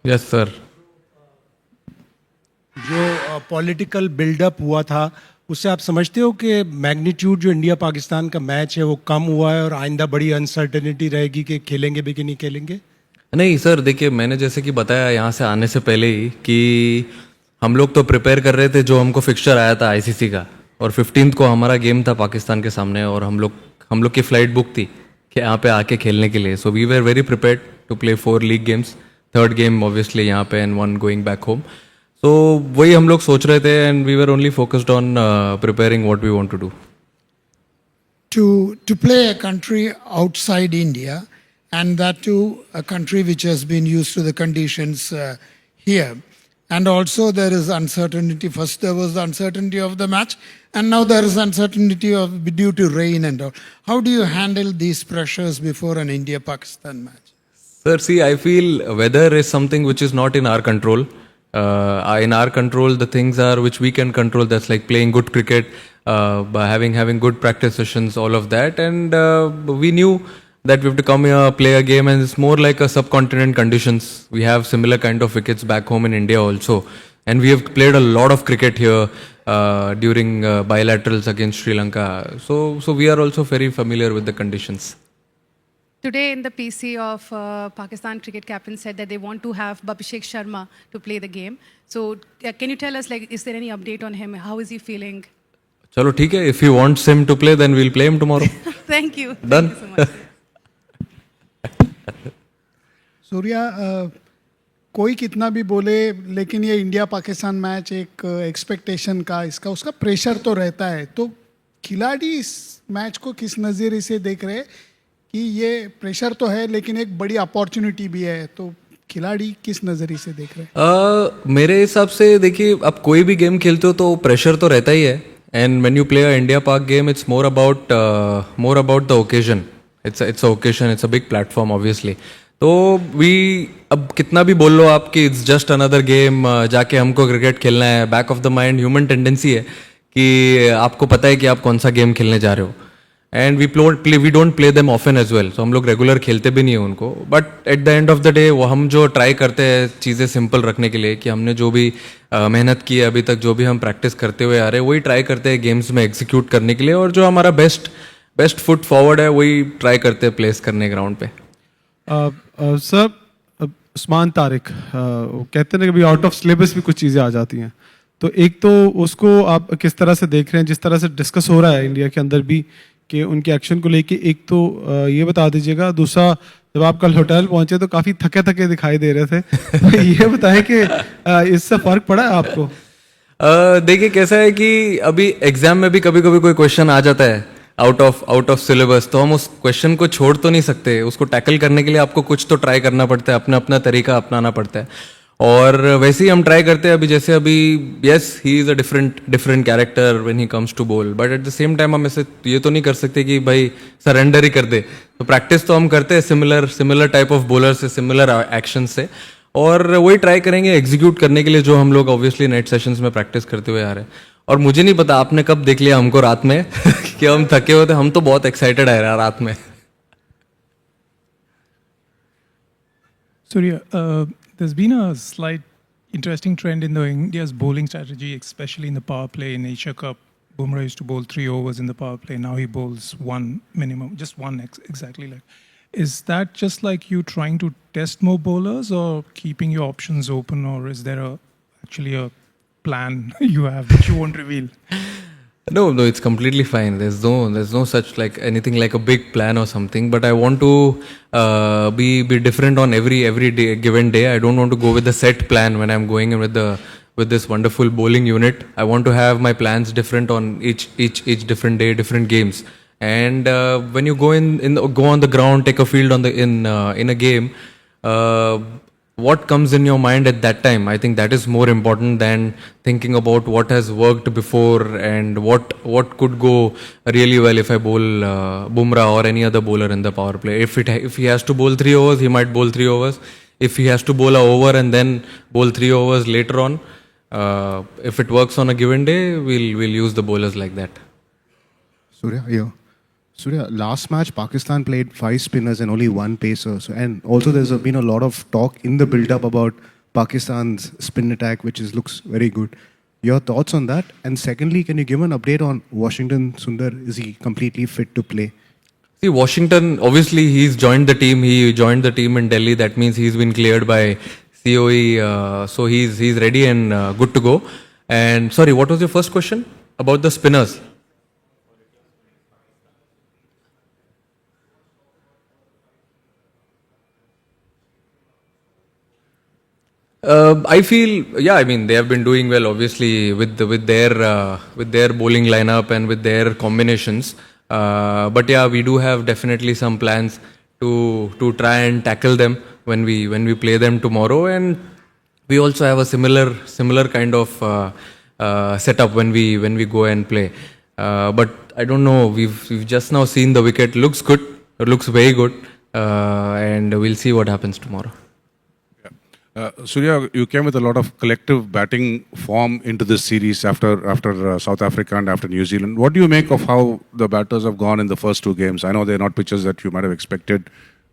Yes sir. जो political buildup हुआ था उससे आप समझते हो कि मैग्नीट्यूड जो इंडिया पाकिस्तान का मैच है वो कम हुआ है और आइंदा बड़ी अनसर्टेनिटी रहेगी कि खेलेंगे भी कि नहीं खेलेंगे? नहीं सर, देखिए मैंने जैसे कि बताया यहाँ से आने से पहले ही कि हम लोग तो प्रिपेयर कर रहे थे, जो हमको फिक्सचर आया था आईसीसी का, और 15th को हमारा गेम था पाकिस्तान के सामने, और हम लोग की फ़्लाइट बुक थी कि यहाँ पे आके खेलने के लिए। So we were very prepared to play 4 league games, third game obviously यहाँ पे and 1 going back home. So वही हम लोग सोच रहे थे and we were only focused on preparing what we want to do. To play a country outside India, and that too a country which has been used to the conditions here, and also there is uncertainty. First there was the uncertainty of the match, and now there is uncertainty of due to rain and all. How do you handle these pressures before an India-Pakistan match? Sir, see, I feel weather is something which is not in our control. In our control, the things are which we can control. That's like playing good cricket, by having good practice sessions, all of that. And we knew that we have to come here, play a game, and it's more like a subcontinent conditions. We have similar kind of wickets back home in India also, and we have played a lot of cricket here during bilaterals against Sri Lanka. So we are also very familiar with the conditions. Today in the PC of Pakistan cricket captain said that they want to have Abhishek Sharma to play the game. So can you tell us, like, is there any update on him? How is he feeling? चलो ठीक है, if he wants him to play then we'll play him tomorrow. Thank you. Done. Thank you so much. Surya, कोई कितना भी बोले लेकिन ये India Pakistan match एक एक्सपेक्टेशन का इसका उसका प्रेशर तो रहता है, तो खिलाड़ी इस मैच को किस नज़रिए से देख रहे हैं कि ये प्रेशर तो है लेकिन एक बड़ी अपॉर्चुनिटी भी है, तो खिलाड़ी किस नज़रिए से देख रहे हैं? मेरे हिसाब से देखिए, अब कोई भी गेम खेलते हो तो प्रेशर तो रहता ही है, and when you play a India Pak game it's more about the occasion. It's a occasion, it's a big platform obviously. तो अब कितना भी बोल लो आप कि इट्स जस्ट अनदर गेम, जाके हमको क्रिकेट खेलना है, back of the mind human tendency है कि आपको पता है कि आप कौन सा गेम खेलने जा रहे हो, and we don't play them often as well. So हम लोग रेगुलर खेलते भी नहीं है उनको, but at the end of the day वो हम जो ट्राई करते हैं चीज़ें सिंपल रखने के लिए, कि हमने जो भी मेहनत की है अभी तक, जो भी हम प्रैक्टिस करते हुए आ रहे हैं, वही ट्राई करते हैं गेम्स में एग्जीक्यूट करने के लिए, और जो हमारा बेस्ट फुट फॉरवर्ड है वही ट्राई करते हैं प्लेस करने ग्राउंड पे। सर, उस्मान तारिक वो कहते हैं कि आउट ऑफ सिलेबस भी कुछ चीज़ें आ जाती हैं, तो एक तो उसको आप किस तरह से देख रहे हैं, जिस तरह से डिस्कस हो रहा है इंडिया के अंदर भी कि उनके एक्शन को लेके, एक तो ये बता दीजिएगा। दूसरा, जब आप कल होटल पहुंचे तो काफ़ी थके थके दिखाई दे रहे थे, तो ये बताएं कि इससे फ़र्क पड़ा है आपको? देखिए कैसा है कि अभी एग्जाम में भी कभी कभी कोई क्वेश्चन आ जाता है आउट ऑफ सिलेबस, तो हम उस क्वेश्चन को छोड़ तो नहीं सकते। उसको टैकल करने के लिए आपको कुछ तो ट्राई करना पड़ता है, अपना अपना तरीका अपनाना पड़ता है, और वैसे ही हम ट्राई करते हैं। अभी yes, he is a different character when he comes to bowl, but at the same time हम ऐसे ये तो नहीं कर सकते कि भाई सरेंडर ही कर दे। तो प्रैक्टिस तो हम करते हैं सिमिलर टाइप ऑफ बॉलर से, सिमिलर एक्शन से, और वही ट्राई करेंगे एग्जीक्यूट करने के लिए जो हम लोग ऑब्वियसली नेट सेशंस में प्रैक्टिस करते हुए आ रहे हैं। और मुझे नहीं पता आपने कब देख लिया हमको रात में कि हम थके हुए थे, हम तो बहुत एक्साइटेड आ रहे हैं रात में। Surya, there's been a slight interesting trend in the India's bowling strategy, especially in the power play. In Asia Cup, Bumrah used to bowl 3 overs in the power play. Now he bowls one minimum, just one exactly. Is that just like you trying to test more bowlers, or keeping your options open, or is there actually a plan you have which you won't reveal? No, it's completely fine. There's no such like anything like a big plan or something. But I want to be different on every day, given day. I don't want to go with the set plan when I'm going in with this wonderful bowling unit. I want to have my plans different on each different day, different games. And when you go go on the ground, take a field in a game. What comes in your mind at that time, I think that is more important than thinking about what has worked before and what could go really well if I bowl Bumrah or any other bowler in the power play. If he has to bowl 3 overs, he might bowl 3 overs. If he has to bowl a over and then bowl 3 overs later on, if it works on a given day, we'll use the bowlers like that. Surya, last match Pakistan played 5 spinners and only 1 pacer. So, and also there's been a lot of talk in the build-up about Pakistan's spin attack, which looks very good. Your thoughts on that? And secondly, can you give an update on Washington Sundar? Is he completely fit to play? See, Washington, obviously, he's joined the team. He joined the team in Delhi. That means he's been cleared by COE. So he's ready and good to go. And sorry, what was your first question about the spinners? I feel, yeah. I mean, they have been doing well, obviously, with their bowling lineup and with their combinations. But yeah, we do have definitely some plans to try and tackle them when we play them tomorrow. And we also have a similar kind of setup when we go and play. But I don't know. We've just now seen the wicket. Looks good. It looks very good. And we'll see what happens tomorrow. Surya, you came with a lot of collective batting form into this series after South Africa and after New Zealand. What do you make of how the batters have gone in the first two games? I know they're not pitches that you might have expected,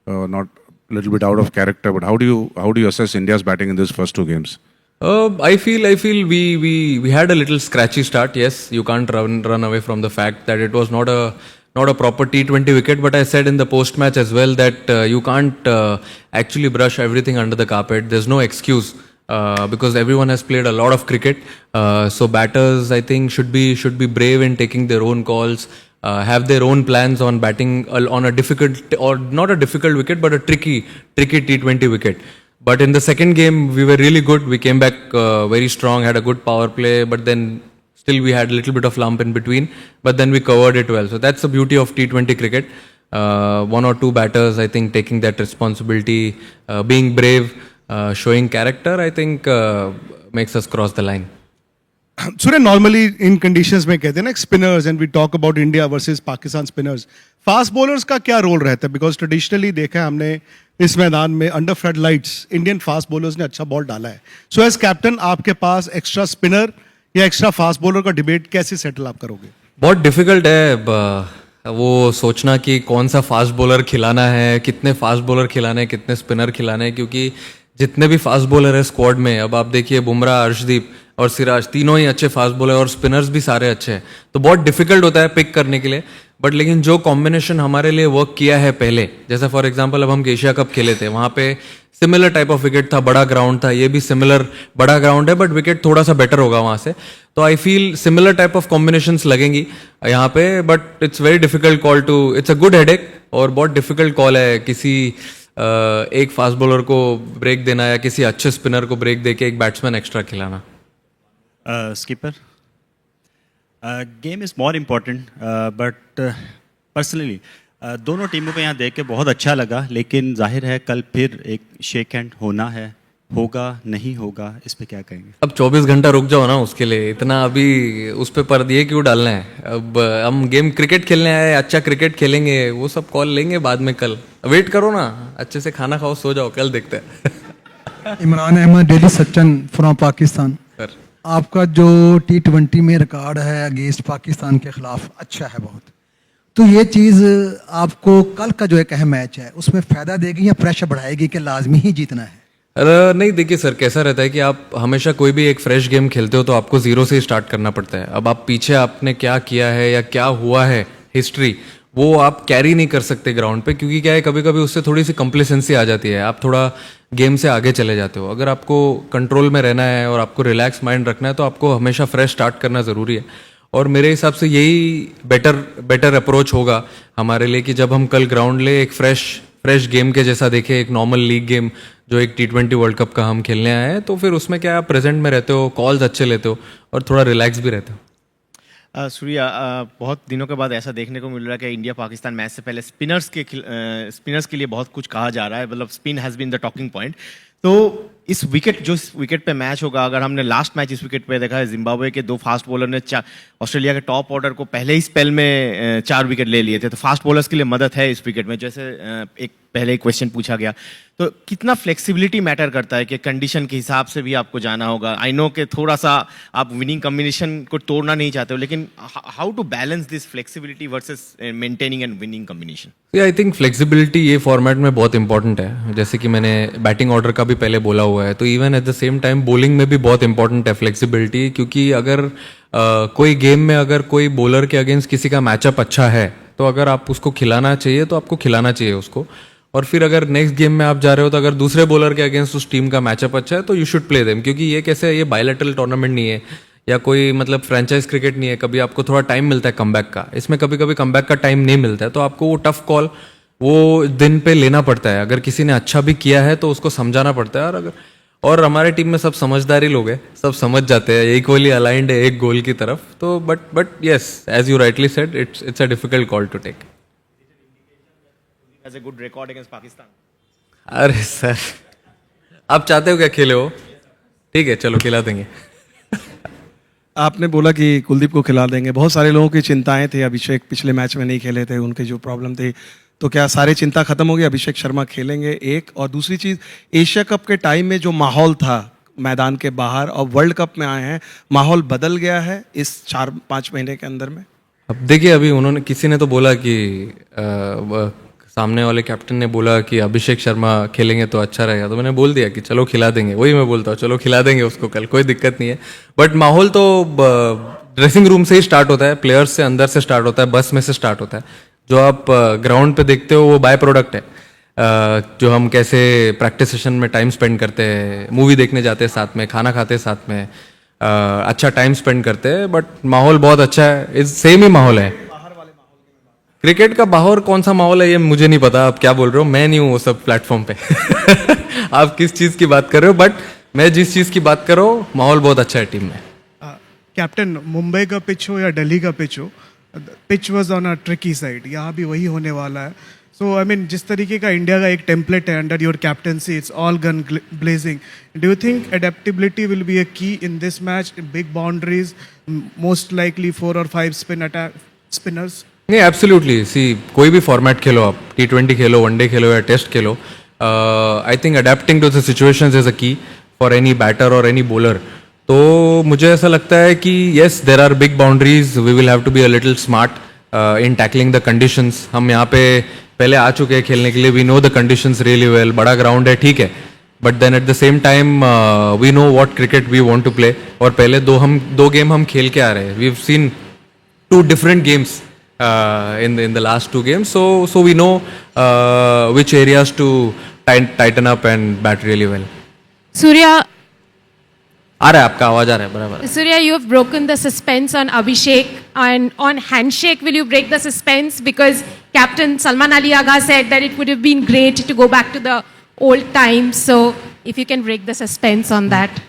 not a little bit out of character, but how do you assess India's batting in these first two games? I feel we had a little scratchy start. Yes, you can't run away from the fact that it was not a proper T20 wicket, but I said in the post-match as well that you can't actually brush everything under the carpet. There's no excuse because everyone has played a lot of cricket. So batters, I think, should be brave in taking their own calls, have their own plans on batting on a difficult, or not a difficult wicket, but a tricky T20 wicket. But in the second game, we were really good. We came back very strong, had a good power play, but then still we had a little bit of lump in between, but then we covered it well. So that's the beauty of T20 cricket. One or two batters, I think, taking that responsibility, being brave, showing character, I think makes us cross the line. Surya, normally in conditions में कहते हैं ना spinners, and we talk about India versus Pakistan spinners. Fast bowlers का क्या role रहता है? Because traditionally देखा है हमने इस मैदान में under floodlights Indian fast bowlers ने अच्छा बॉल डाला है. So as captain आपके पास extra spinner या एक्स्ट्रा फास्ट बॉलर का डिबेट कैसे सेटल आप करोगे? बहुत डिफिकल्ट है वो सोचना कि कौन सा फास्ट बॉलर खिलाना है, कितने फास्ट बॉलर खिलाने हैं, कितने स्पिनर खिलाने हैं, क्योंकि जितने भी फास्ट बॉलर है स्क्वाड में, अब आप देखिए बुमराह, अर्शदीप और सिराज, तीनों ही अच्छे फास्ट बॉलर और स्पिनर्स भी सारे अच्छे हैं. तो बहुत डिफिकल्ट होता है पिक करने के लिए. बट लेकिन जो कॉम्बिनेशन हमारे लिए वर्क किया है पहले, जैसे फॉर एग्जांपल अब हम एशिया कप खेले थे, वहाँ पे सिमिलर टाइप ऑफ विकेट था, बड़ा ग्राउंड था, ये भी सिमिलर बड़ा ग्राउंड है, बट विकेट थोड़ा सा बेटर होगा वहाँ से. तो I feel similar type of combinations लगेंगी यहाँ पे, but it's very difficult call to, it's a good headache और बहुत डिफिकल्ट कॉल है किसी एक फास्ट बॉलर को ब्रेक देना या किसी अच्छे स्पिनर को ब्रेक देके एक बैट्समैन एक्स्ट्रा खिलाना. Skipper, game is more important, but personally दोनों टीमों को यहाँ देख के बहुत अच्छा लगा, लेकिन जाहिर है कल फिर एक शेक हैंड होना है, होगा नहीं होगा, इस पे क्या कहेंगे? अब 24 घंटा रुक जाओ ना उसके लिए, इतना अभी उस पे पर्दे क्यों डालना है? अब हम गेम क्रिकेट खेलने आए, अच्छा क्रिकेट खेलेंगे, वो सब कॉल लेंगे बाद में. कल वेट करो ना, अच्छे से खाना खाओ, सो जाओ, कल देखते हैं. Imran Ahmad, Daily Sachin from Pakistan. Sir, आपका जो T20 में रिकॉर्ड है अगेंस्ट पाकिस्तान के खिलाफ अच्छा है बहुत, तो ये चीज़ आपको कल का जो एक अहम मैच है उसमें फ़ायदा देगी या प्रेशर बढ़ाएगी कि लाजमी ही जीतना है? नहीं, देखिए सर, कैसा रहता है कि आप हमेशा कोई भी एक फ्रेश गेम खेलते हो तो आपको जीरो से स्टार्ट करना पड़ता है. अब आप पीछे आपने क्या किया है या क्या हुआ है हिस्ट्री, वो आप कैरी नहीं कर सकते ग्राउंड पे, क्योंकि क्या है कभी कभी उससे थोड़ी सी कंप्लेसेंसी आ जाती है, आप थोड़ा गेम से आगे चले जाते हो. अगर आपको कंट्रोल में रहना है और आपको रिलैक्स माइंड रखना है तो आपको हमेशा फ्रेश स्टार्ट करना ज़रूरी है. और मेरे हिसाब से यही बेटर अप्रोच होगा हमारे लिए कि जब हम कल ग्राउंड ले एक फ्रेश गेम के जैसा देखें, एक नॉर्मल लीग गेम जो एक T20 वर्ल्ड कप का हम खेलने आए हैं, तो फिर उसमें क्या आप प्रेजेंट में रहते हो, कॉल्स अच्छे लेते हो और थोड़ा रिलैक्स भी रहते हो. सूर्या, बहुत दिनों के बाद ऐसा देखने को मिल रहा है कि इंडिया पाकिस्तान मैच से पहले स्पिनर्स के लिए बहुत कुछ कहा जा रहा है, मतलब spin has been the talking point. तो इस विकेट पे मैच होगा, अगर हमने लास्ट मैच इस विकेट पे देखा है, जिम्बाब्वे के दो फास्ट बॉलर ने ऑस्ट्रेलिया के टॉप ऑर्डर को पहले ही स्पेल में 4 विकेट ले लिए थे, तो फास्ट बॉलर्स के लिए मदद है इस विकेट में. जैसे एक पहले क्वेश्चन पूछा गया, तो कितना फ्लेक्सिबिलिटी मैटर करता है कि कंडीशन के हिसाब से भी आपको जाना होगा? आई नो कि थोड़ा सा आप विनिंग कॉम्बिनेशन को तोड़ना नहीं चाहते हो, लेकिन how to balance this flexibility versus maintaining and winning combination? I think flexibility ये फॉर्मेट में बहुत इंपॉर्टेंट है, जैसे कि मैंने बैटिंग ऑर्डर का भी पहले बोला हुआ है, तो even at the same time bowling में भी बहुत इंपॉर्टेंट है फ्लेक्सिबिलिटी, क्योंकि अगर कोई गेम में अगर कोई बॉलर के अगेंस्ट किसी का मैचअप अच्छा है तो अगर आप उसको खिलाना चाहिए तो आपको खिलाना चाहिए उसको, और फिर अगर नेक्स्ट गेम में आप जा रहे हो तो अगर दूसरे बॉलर के अगेंस्ट उस टीम का मैचअप अच्छा है तो यू शुड प्ले देम, क्योंकि ये कैसे ये बायलैटरल टूर्नामेंट नहीं है या कोई मतलब फ्रेंचाइज क्रिकेट नहीं है, कभी आपको थोड़ा टाइम मिलता है कमबैक का, इसमें कभी कभी कमबैक का टाइम नहीं मिलता है, तो आपको वो टफ कॉल वो दिन पे लेना पड़ता है। अगर किसी ने अच्छा भी किया है तो उसको समझाना पड़ता है, और हमारे टीम में सब समझदारी लोग हैं, सब समझ जाते हैं, इक्वली अलाइंड है एक गोल की तरफ, तो but yes as you rightly said it's a difficult call to take. Has a good record against Pakistan. अरे सर आप चाहते हो क्या खेले हो? ठीक है चलो खिला देंगे। आपने बोला कि कुलदीप को खिला देंगे, बहुत सारे लोगों की चिंताएं थे, अभिषेक पिछले मैच में नहीं खेले थे, उनके जो प्रॉब्लम थे, तो क्या सारी चिंता खत्म हो गई, अभिषेक शर्मा खेलेंगे? एक और दूसरी चीज, एशिया कप के टाइम में जो माहौल था मैदान के बाहर और वर्ल्ड कप में आए हैं, माहौल बदल गया है इस 4-5 महीने के अंदर में? अब देखिए अभी उन्होंने किसी ने तो बोला कि सामने वाले कैप्टन ने बोला कि अभिषेक शर्मा खेलेंगे तो अच्छा रहेगा, तो मैंने बोल दिया कि चलो खिला देंगे, वही मैं बोलता हूँ चलो खिला देंगे उसको कल, कोई दिक्कत नहीं है। बट माहौल तो ड्रेसिंग रूम से ही स्टार्ट होता है, प्लेयर्स से अंदर से स्टार्ट होता है, बस में से स्टार्ट होता है, जो आप ग्राउंड पे देखते हो वो बाय प्रोडक्ट है, जो हम कैसे प्रैक्टिस सेशन में टाइम स्पेंड करते हैं, मूवी देखने जाते हैं साथ में, खाना खाते हैं साथ में, अच्छा टाइम स्पेंड करते हैं, बट माहौल बहुत अच्छा है, सेम ही माहौल है। क्रिकेट का बाहर कौन सा माहौल है ये मुझे नहीं पता, आप क्या बोल रहे हो, मैं नहीं हूँ वो सब प्लेटफॉर्म पे आप किस चीज़ की बात कर रहे हो, बट मैं जिस चीज़ की बात कर रहा हूँ माहौल बहुत अच्छा है टीम में। कैप्टन, मुंबई का पिच हो या दिल्ली का पिच हो, pitch was on a tricky side, यहाँ भी वही होने वाला है। सो आई मीन जिस तरीके का इंडिया का एक टेम्पलेट है under your captaincy, it's all guns blazing, do you think adaptability will be a key in this match, big boundaries, most likely 4 और 5 स्पिन अटैक स्पिनर्स? नहीं एब्सोल्युटली, सी कोई भी फॉर्मेट खेलो आप, T20 खेलो, one day खेलो या test खेलो, I think adapting to the situations is a key for any batter और any bowler. तो मुझे ऐसा लगता है कि yes there are big boundaries, we will have to be a little smart in tackling the conditions. हम यहाँ पे पहले आ चुके हैं खेलने के लिए, we know the conditions really well, बड़ा ग्राउंड है ठीक है, but then at the same time we know what cricket we want to play, और पहले दो गेम हम खेल के आ रहे हैं, we have seen 2 different games in the last 2 games, so we know which areas to tighten up and bat really well. Surya, आ रहा है आपका आवाज, आ रहा है बराबर। Surya, you have broken the suspense on Abhishek, and on handshake, will you break the suspense? Because Captain Salman Ali Agha said that it would have been great to go back to the old times. So, if you can break the suspense on that.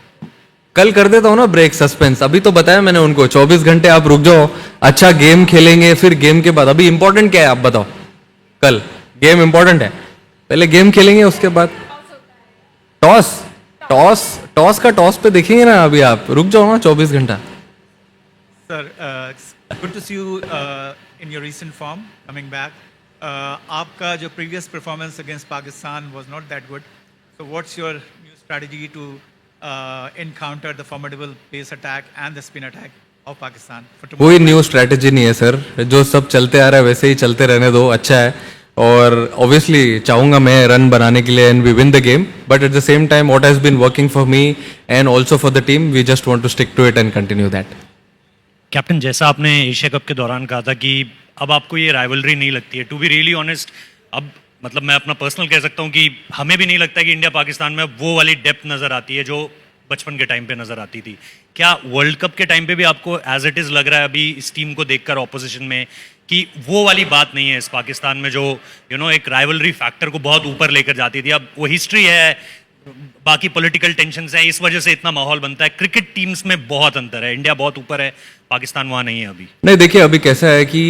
कल कर देता हूँ ना break suspense, अभी तो बताया मैंने उनको 24 घंटे आप रुक जाओ, अच्छा गेम खेलेंगे, फिर गेम के बाद अभी इंपॉर्टेंट क्या है आप बताओ? कल गेम इंपॉर्टेंट है, पहले गेम खेलेंगे उसके बाद टॉस टॉस टॉस का टॉस पे देखेंगे ना, अभी आप रुक जाओ ना 24 घंटा। Sir, good to see you in your recent form coming back. आपका जो previous performance against Pakistan was not that good. So what's your new strategy to encounter the formidable pace attack and the spin attack of Pakistan for tomorrow? कोई new strategy नहीं है sir, जो सब चलते आ रहा है वैसे ही चलते रहने दो, अच्छा है, और ऑब्वियसली चाहूँगा मैं रन बनाने के लिए and we win the game, but at the same time what has been working for me and also for the team, we just want to stick to it and continue that. Captain, जैसा आपने Asia cup के दौरान कहा था कि अब आपको ये राइवलरी नहीं लगती है, टू बी रियली ऑनेस्ट, अब मतलब मैं अपना पर्सनल कह सकता हूँ कि हमें भी नहीं लगता है कि इंडिया पाकिस्तान में वो वाली डेप्थ नज़र आती है जो बचपन के टाइम पे नज़र आती थी। क्या वर्ल्ड कप के टाइम पे भी आपको एज इट इज़ लग रहा है अभी इस टीम को देखकर ऑपोजिशन में कि वो वाली बात नहीं है इस पाकिस्तान में जो एक राइवलरी फैक्टर को बहुत ऊपर लेकर जाती थी? अब वो हिस्ट्री है, बाकी पॉलिटिकल टेंशन्स हैं, इस वजह से इतना माहौल बनता है। क्रिकेट टीम्स में बहुत अंतर है, इंडिया बहुत ऊपर है, पाकिस्तान वहाँ नहीं है अभी। नहीं देखिए अभी कैसा है कि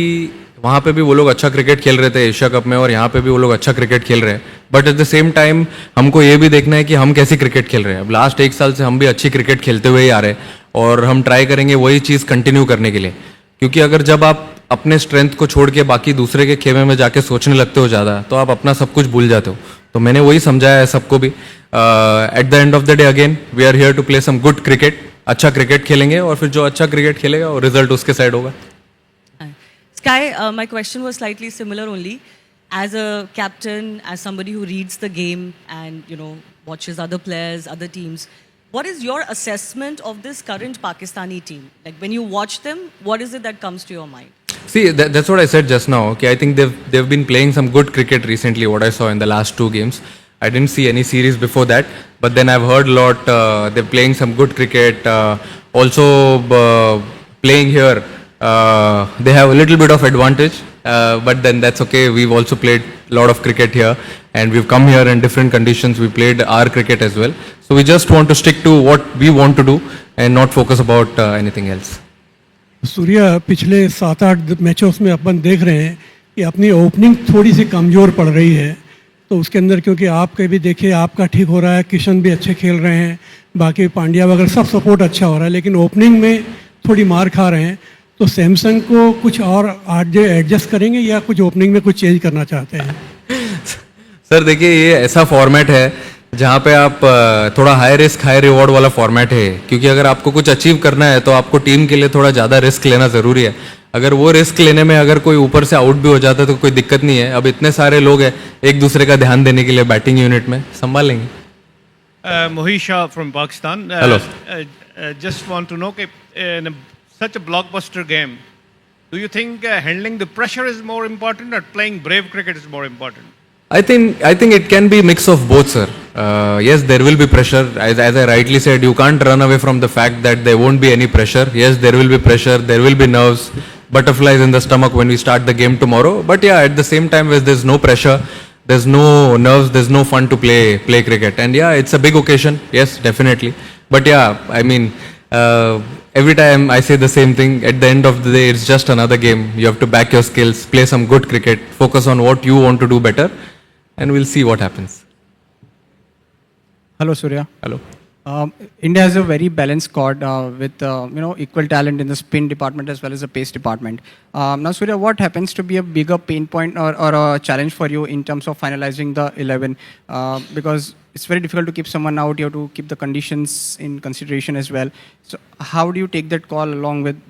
वहाँ पे भी वो लोग अच्छा क्रिकेट खेल रहे थे एशिया कप में, और यहाँ पे भी वो लोग अच्छा क्रिकेट खेल रहे हैं, but at the same time हमको ये भी देखना है कि हम कैसी क्रिकेट खेल रहे हैं। अब लास्ट 1 साल से हम भी अच्छी क्रिकेट खेलते हुए ही आ रहे हैं, और हम ट्राई करेंगे वही चीज़ कंटिन्यू करने के लिए, क्योंकि अगर जब आप अपने स्ट्रेंथ को छोड़ के बाकी दूसरे के खेमे में जाके सोचने लगते हो ज़्यादा, तो आप अपना सब कुछ भूल जाते हो. तो मैंने वही समझाया है सबको भी. At the end of the day again we are here to play some good cricket. अच्छा क्रिकेट खेलेंगे और फिर जो अच्छा क्रिकेट खेलेगा वो रिजल्ट उसके साइड होगा. Sky, my question was slightly similar only. As a captain, as somebody who reads the game and watches other players, other teams, what is your assessment of this current Pakistani team? Like when you watch them, what is it that comes to your mind? See, that's what I said just now. Okay, I think they've been playing some good cricket recently. What I saw in the last 2 games, I didn't see any series before that. But then I've heard a lot. They're playing some good cricket. Also playing here, they have a little bit of advantage. But then that's okay. We've also played a lot of cricket here, and we've come here in different conditions. We played our cricket as well. So we just want to stick to what we want to do and not focus about anything else. Surya, पिछले 7-8 मैचों में अपन देख रहे हैं कि अपनी opening थोड़ी सी कमज़ोर पड़ रही है. तो उसके अंदर क्योंकि आपके भी देखिए आपका ठीक हो रहा है, किशन भी अच्छे खेल रहे हैं, बाकी पांड्या वगैरह सब सपोर्ट अच्छा हो रहा है, लेकिन ओपनिंग में थोड़ी मार खा रहे हैं. तो सैमसंग को कुछ और एडजस्ट करेंगे या कुछ ओपनिंग में कुछ चेंज करना चाहते हैं? सर देखिए, ये ऐसा फॉर्मेट है जहाँ पे आप थोड़ा हाई रिस्क हाई रिवॉर्ड वाला फॉर्मेट है. क्योंकि अगर आपको कुछ अचीव करना है तो आपको टीम के लिए थोड़ा ज़्यादा रिस्क लेना ज़रूरी है. अगर वो रिस्क लेने में अगर कोई ऊपर से आउट भी हो जाता है तो कोई दिक्कत नहीं है. अब इतने सारे लोग हैं एक दूसरे का ध्यान देने के लिए बैटिंग यूनिट में, संभाल लेंगे. Mohish Shah from Pakistan. Hello. Just want to know, in such a blockbuster game, do you think handling the pressure is more important or playing brave cricket is more important? I think it can be a mix of both, sir. Yes, there will be pressure. As I rightly said, you can't run away from the fact that there won't be any pressure. Yes, there will be pressure. There will be nerves, butterflies in the stomach when we start the game tomorrow. But yeah, at the same time, where there's no pressure, there's no nerves, there's no fun to play cricket. And yeah, it's a big occasion. Yes, definitely. But yeah, I mean, every time I say the same thing. At the end of the day, it's just another game. You have to back your skills, play some good cricket, focus on what you want to do better, and we'll see what happens. Hello, Surya. Hello. India has a very balanced squad with equal talent in the spin department as well as the pace department. Now, Surya, what happens to be a bigger pain point or a challenge for you in terms of finalizing the 11? Because it's very difficult to keep someone out. You have to keep the conditions in consideration as well. So, how do you take that call along with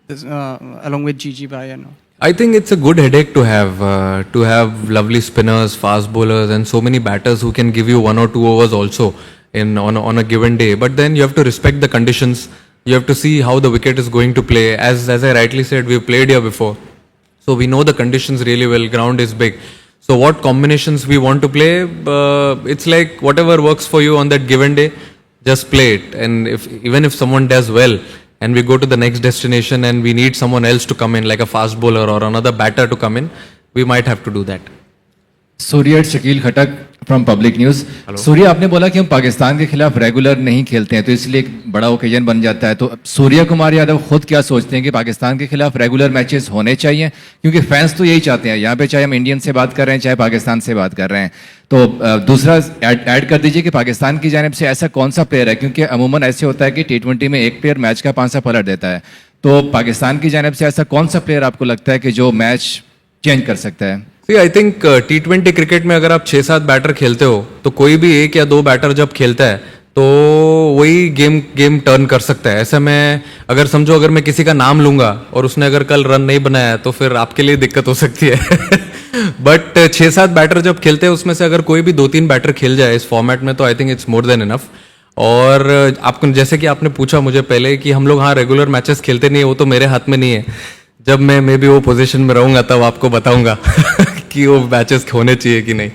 this, along with Gigi Bhai and all? I think it's a good headache to have lovely spinners, fast bowlers, and so many batters who can give you 1 or 2 overs also on a given day. But then you have to respect the conditions. You have to see how the wicket is going to play. As I rightly said, we've played here before, so we know the conditions really well. Ground is big. So what combinations we want to play, it's like whatever works for you on that given day, just play it. And even if someone does well, and we go to the next destination and we need someone else to come in, like a fast bowler or another batter to come in, we might have to do that. Surya, Shakeel Khattak from Public News. Surya, आपने बोला कि हम पाकिस्तान के खिलाफ regular नहीं खेलते हैं तो इसलिए एक बड़ा ओकेजन बन जाता है. तो सूर्या कुमार यादव खुद क्या सोचते हैं कि पाकिस्तान के खिलाफ रेगुलर मैचेस होने चाहिए? क्योंकि फैंस तो यही चाहते हैं यहाँ पे, चाहे हम इंडियन से बात कर रहे हैं चाहे पाकिस्तान से बात कर रहे हैं. तो दूसरा ऐड कर दीजिए कि पाकिस्तान की जानिब से ऐसा कौन सा प्लेयर है, क्योंकि अमूमन ऐसे होता है कि T20 में एक प्लेयर मैच का 5 पलट देता है. तो पाकिस्तान की जानिब से ऐसा कौन सा प्लेयर आपको लगता है कि जो मैच चेंज कर सकता है? आई थिंक T20 क्रिकेट में अगर आप 6-7 बैटर खेलते हो तो कोई भी 1 या 2 बैटर जब खेलता है तो वही गेम टर्न कर सकता है. ऐसे में अगर समझो, अगर मैं किसी का नाम लूंगा और उसने अगर कल रन नहीं बनाया तो फिर आपके लिए दिक्कत हो सकती है. बट 6-7 बैटर जब खेलते हैं उसमें से अगर कोई भी 2-3 बैटर खेल जाए इस फॉर्मेट में तो I think it's more than enough. और आपको जैसे कि आपने पूछा मुझे पहले कि हम लोग हाँ रेगुलर मैचेस खेलते नहीं है, वो तो मेरे हाथ में नहीं है. जब मैं मे बी वो पोजीशन में रहूंगा तब आपको बताऊंगा कि वो मैचेस होने चाहिए कि नहीं.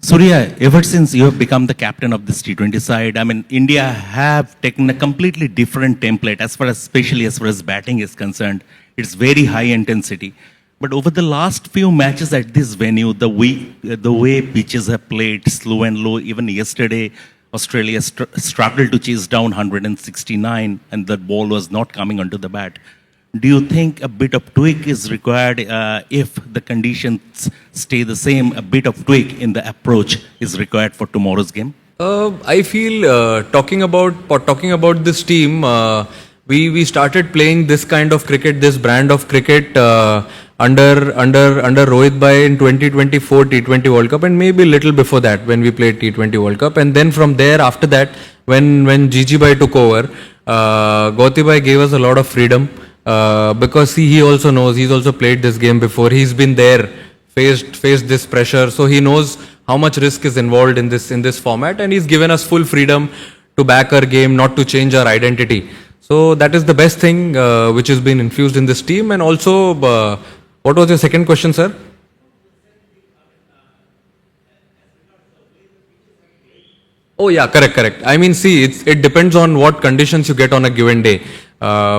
Surya, ever since you have become the captain of this T20 side, I mean, India have taken a completely different template especially as far as batting is concerned. It's very high intensity. But over the last few matches at this venue, the way pitches have played, slow and low, even yesterday, Australia struggled to chase down 169 and the ball was not coming onto the bat. Do you think a bit of tweak is required if the conditions stay the same? A bit of tweak in the approach is required for tomorrow's game? I feel talking about this team, we started playing this kind of cricket, this brand of cricket under Rohit Bhai in 2024 T20 World Cup, and maybe a little before that when we played T20 World Cup. And then from there, after that, when Gigi Bhai took over, Gauti Bhai gave us a lot of freedom because he also knows, he's also played this game before. He's been there, faced this pressure, so he knows how much risk is involved in this format, and he's given us full freedom to back our game, not to change our identity. So that is the best thing which has been infused in this team. And also, what was your second question, sir? Oh yeah, correct. I mean, see, it depends on what conditions you get on a given day.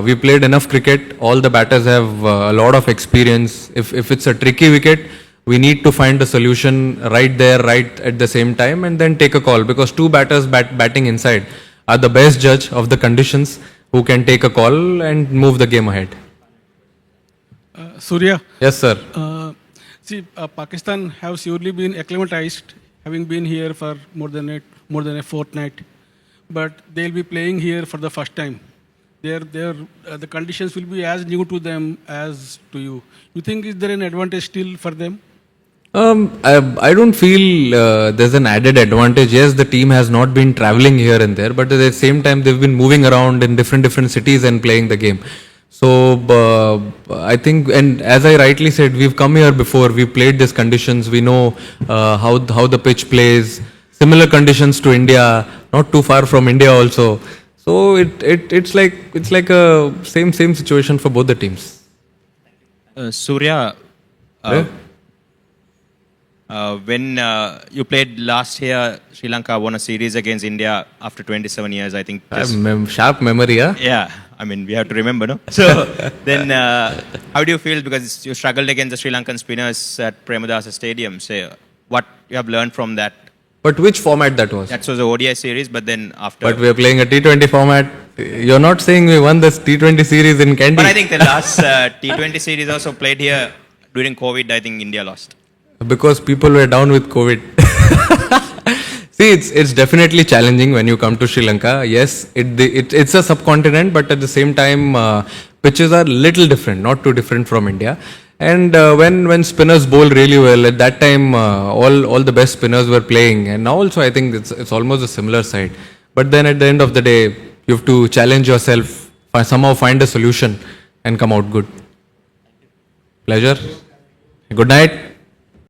We played enough cricket. All the batters have a lot of experience. If it's a tricky wicket, we need to find a solution right there, right at the same time, and then take a call, because two batters batting inside are the best judge of the conditions, who can take a call and move the game ahead. Surya. Yes, sir. Pakistan have surely been acclimatized, having been here for more than a fortnight, but they'll be playing here for the first time. The conditions will be as new to them as to you. You think is there an advantage still for them? I don't feel there's an added advantage. Yes, the team has not been traveling here and there, but at the same time they've been moving around in different cities and playing the game. So I think, and as I rightly said, we've come here before. We've played these conditions. We know how the pitch plays. Similar conditions to India, not too far from India also. So it's like a same situation for both the teams. Surya. When you played last year, Sri Lanka won a series against India after 27 years, I think. Sharp memory, yeah? Yeah, I mean, we have to remember, no? So, then how do you feel, because you struggled against the Sri Lankan spinners at Premadasa Stadium, say, what you have learned from that? But which format that was? That was the ODI series, but then after... But we are playing a T20 format. You're not saying we won this T20 series in Kandy. But I think the last T20 series also played here during COVID. I think India lost. Because people were down with COVID. See, it's definitely challenging when you come to Sri Lanka. Yes, it's a subcontinent, but at the same time, pitches are little different, not too different from India. And when spinners bowl really well, at that time, all the best spinners were playing. And now also, I think it's almost a similar side. But then at the end of the day, you have to challenge yourself, somehow find a solution and come out good. Pleasure. Good night.